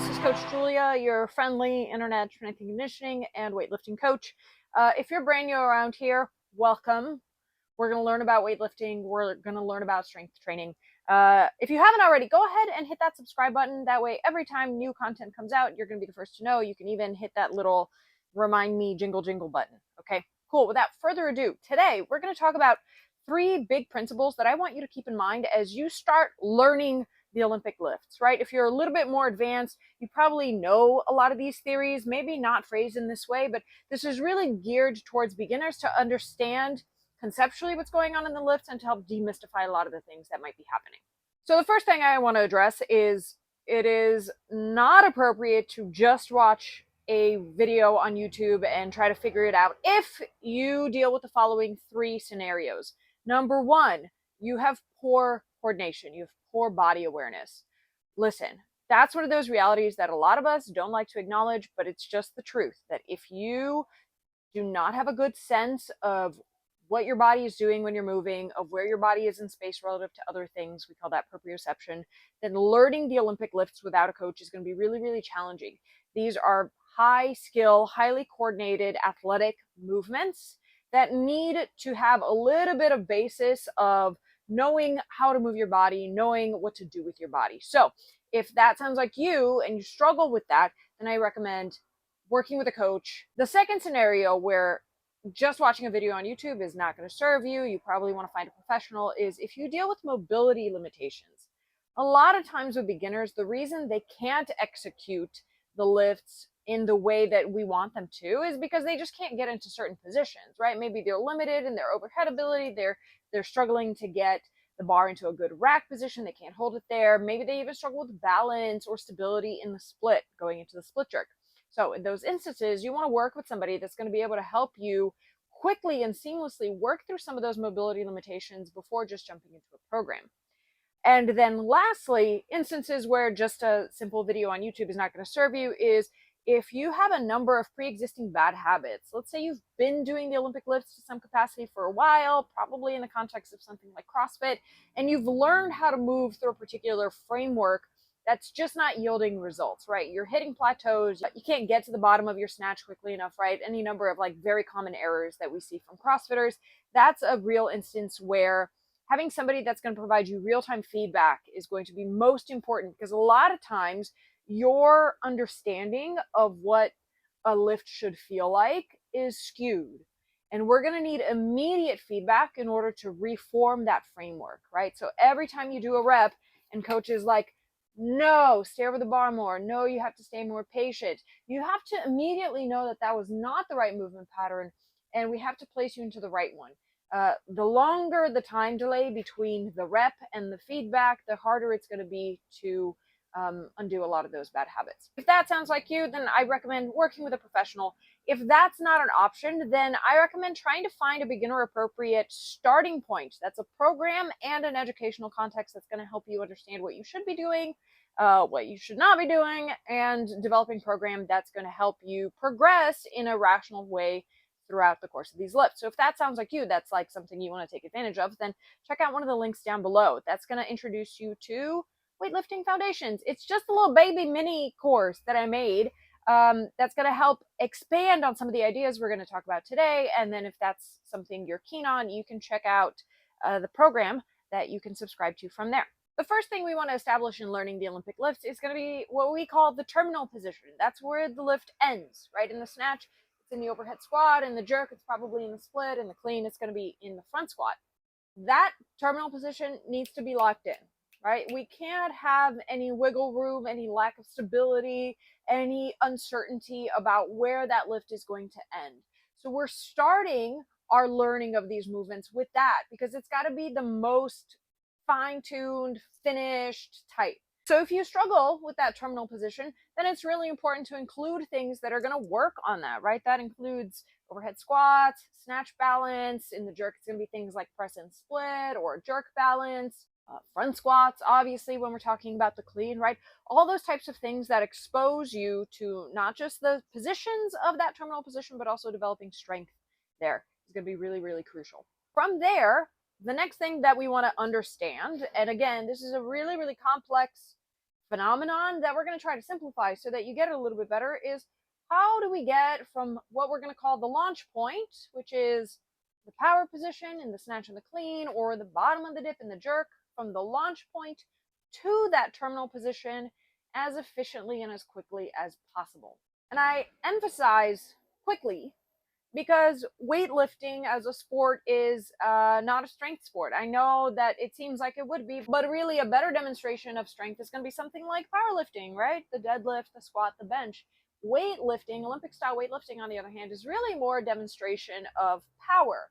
This is Coach Julia, your friendly internet strength and conditioning and weightlifting coach. If you're brand new around here, welcome. We're going to learn about weightlifting. We're going to learn about strength training. If you haven't already, go ahead and hit that subscribe button. That way, every time new content comes out, you're going to be the first to know. You can even hit that little remind me jingle jingle button. Okay, cool. Without further ado, today we're going to talk about 3 big principles that I want you to keep in mind as you start learning the Olympic lifts, right? If you're a little bit more advanced, you probably know a lot of these theories, maybe not phrased in this way, but this is really geared towards beginners to understand conceptually what's going on in the lifts and to help demystify a lot of the things that might be happening. So the first thing I want to address is it is not appropriate to just watch a video on YouTube and try to figure it out if you deal with the following 3 scenarios. Number 1, you have poor coordination. You have poor body awareness. Listen, that's one of those realities that a lot of us don't like to acknowledge, but it's just the truth that if you do not have a good sense of what your body is doing when you're moving, of where your body is in space relative to other things, we call that proprioception, then learning the Olympic lifts without a coach is going to be really, really challenging. These are high skill, highly coordinated athletic movements that need to have a little bit of basis of knowing how to move your body, knowing what to do with your body. So if that sounds like you and you struggle with that, then I recommend working with a coach. The second scenario where just watching a video on YouTube is not going to serve you, you probably want to find a professional, is if you deal with mobility limitations. A lot of times with beginners, the reason they can't execute the lifts in the way that we want them to is because they just can't get into certain positions, right? Maybe they're limited in their overhead ability, they're struggling to get the bar into a good rack position, they can't hold it there. Maybe they even struggle with balance or stability in the split, going into the split jerk. So in those instances, you want to work with somebody that's going to be able to help you quickly and seamlessly work through some of those mobility limitations before just jumping into a program. And then lastly, instances where just a simple video on YouTube is not going to serve you is if you have a number of pre-existing bad habits. Let's say you've been doing the Olympic lifts to some capacity for a while, probably in the context of something like CrossFit, and you've learned how to move through a particular framework that's just not yielding results, right? You're hitting plateaus. You can't get to the bottom of your snatch quickly enough, right? Any number of like very common errors that we see from CrossFitters. That's a real instance where having somebody that's going to provide you real-time feedback is going to be most important, because a lot of times your understanding of what a lift should feel like is skewed. And we're going to need immediate feedback in order to reform that framework, right? So every time you do a rep and coach is like, no, stay over the bar more. No, you have to stay more patient. You have to immediately know that that was not the right movement pattern, and we have to place you into the right one. The longer the time delay between the rep and the feedback, the harder it's going to be to undo a lot of those bad habits. If that sounds like you, then I recommend working with a professional. If that's not an option, then I recommend trying to find a beginner appropriate starting point. That's a program and an educational context that's going to help you understand what you should be doing, what you should not be doing, and developing a program that's going to help you progress in a rational way throughout the course of these lifts. So if that sounds like you, that's like something you want to take advantage of, then check out one of the links down below. That's going to introduce you to Weightlifting Foundations. It's just a little baby mini course that I made that's going to help expand on some of the ideas we're going to talk about today. And then if that's something you're keen on, you can check out the program that you can subscribe to from there. The first thing we want to establish in learning the Olympic lifts is going to be what we call the terminal position. That's where the lift ends, right? In the snatch, it's in the overhead squat. In the jerk, it's probably in the split. In the clean, it's going to be in the front squat. That terminal position needs to be locked in, right? We can't have any wiggle room, any lack of stability, any uncertainty about where that lift is going to end. So we're starting our learning of these movements with that, because it's got to be the most fine-tuned, finished type. So if you struggle with that terminal position, then it's really important to include things that are going to work on that, right? That includes overhead squats, snatch balance. In the jerk, it's going to be things like press and split or jerk balance. Front squats, obviously, when we're talking about the clean, right? All those types of things that expose you to not just the positions of that terminal position, but also developing strength there is going to be really, really crucial. From there, the next thing that we want to understand, and again, this is a really, really complex phenomenon that we're going to try to simplify so that you get it a little bit better is, how do we get from what we're going to call the launch point, which is the power position in the snatch and the clean, or the bottom of the dip in the jerk, from the launch point to that terminal position as efficiently and as quickly as possible. And I emphasize quickly because weightlifting as a sport is not a strength sport. I know that it seems like it would be, but really a better demonstration of strength is going to be something like powerlifting, right? The deadlift, the squat, the bench. Weightlifting, Olympic style weightlifting, on the other hand, is really more a demonstration of power.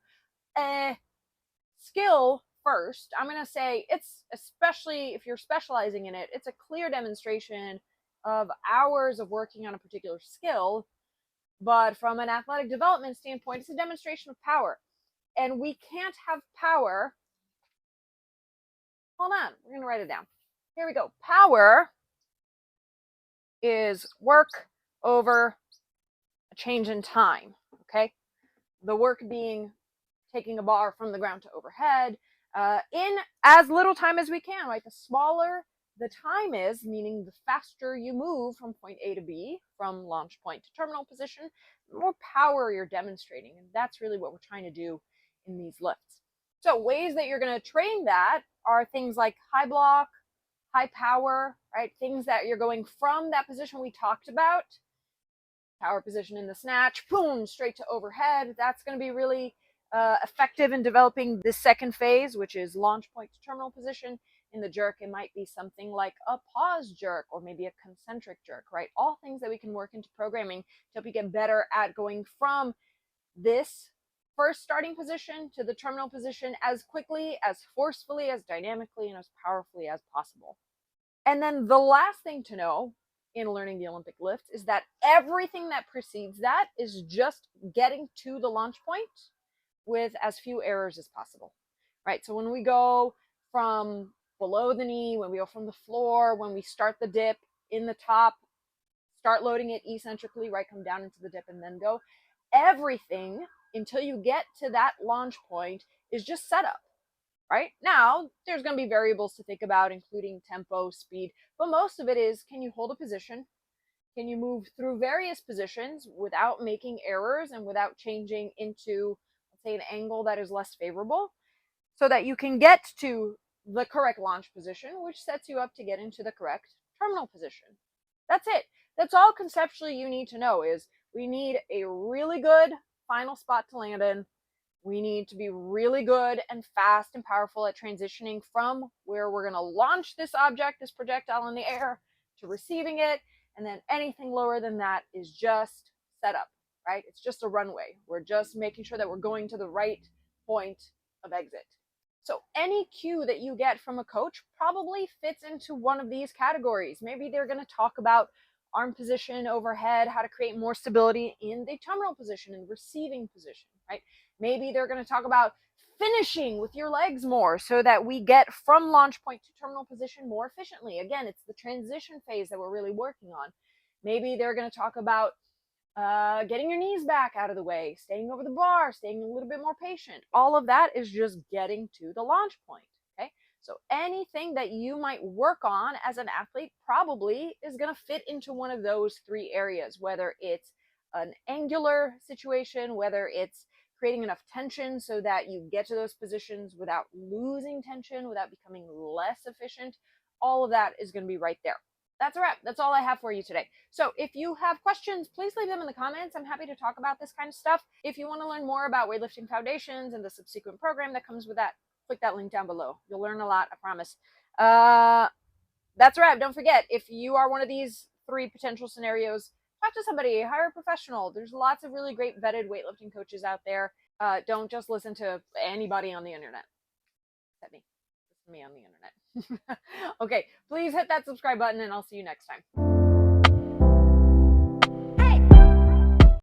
Skill first, I'm going to say it's, especially if you're specializing in it, it's a clear demonstration of hours of working on a particular skill. But from an athletic development standpoint, it's a demonstration of power. And we can't have power. Hold on, we're going to write it down. Here we go. Power is work over a change in time, okay? The work being taking a bar from the ground to overhead in as little time as we can, right? The smaller the time is, meaning the faster you move from point A to B, from launch point to terminal position, the more power you're demonstrating. And that's really what we're trying to do in these lifts. So ways that you're going to train that are things like high block, high power, right? Things that you're going from that position we talked about, power position in the snatch, boom, straight to overhead. That's going to be really effective in developing this second phase, which is launch point to terminal position. In the jerk, it might be something like a pause jerk or maybe a concentric jerk, right? All things that we can work into programming to help you get better at going from this first starting position to the terminal position as quickly, as forcefully, as dynamically, and as powerfully as possible. And then the last thing to know in learning the Olympic lift is that everything that precedes that is just getting to the launch point with as few errors as possible, right? So when we go from below the knee, when we go from the floor, when we start the dip in the top, start loading it eccentrically, right? Come down into the dip and then go. Everything until you get to that launch point is just setup, right? Now, there's going to be variables to think about, including tempo, speed, but most of it is, can you hold a position? Can you move through various positions without making errors and without changing into, let's say, an angle that is less favorable, so that you can get to the correct launch position, which sets you up to get into the correct terminal position. That's it. That's all conceptually you need to know is we need a really good final spot to land in. We need to be really good and fast and powerful at transitioning from where we're going to launch this object, this projectile in the air, to receiving it. And then anything lower than that is just setup, right? It's just a runway. We're just making sure that we're going to the right point of exit. So any cue that you get from a coach probably fits into one of these categories. Maybe they're going to talk about arm position overhead, how to create more stability in the terminal position, in the receiving position, right? Maybe they're going to talk about finishing with your legs more so that we get from launch point to terminal position more efficiently. Again, it's the transition phase that we're really working on. Maybe they're going to talk about getting your knees back out of the way, staying over the bar, staying a little bit more patient. All of that is just getting to the launch point, okay? So anything that you might work on as an athlete probably is going to fit into one of those three areas, whether it's an angular situation, whether it's creating enough tension so that you get to those positions without losing tension, without becoming less efficient. All of that is going to be right there. That's a wrap. That's all I have for you today. So if you have questions, please leave them in the comments. I'm happy to talk about this kind of stuff. If you want to learn more about Weightlifting Foundations and the subsequent program that comes with that, click that link down below. You'll learn a lot, I promise. That's a wrap. Don't forget, if you are one of these three potential scenarios, talk to somebody, hire a professional. There's lots of really great vetted weightlifting coaches out there. Don't just listen to anybody on the internet. Except me. Listen to me on the internet. Okay, please hit that subscribe button and I'll see you next time.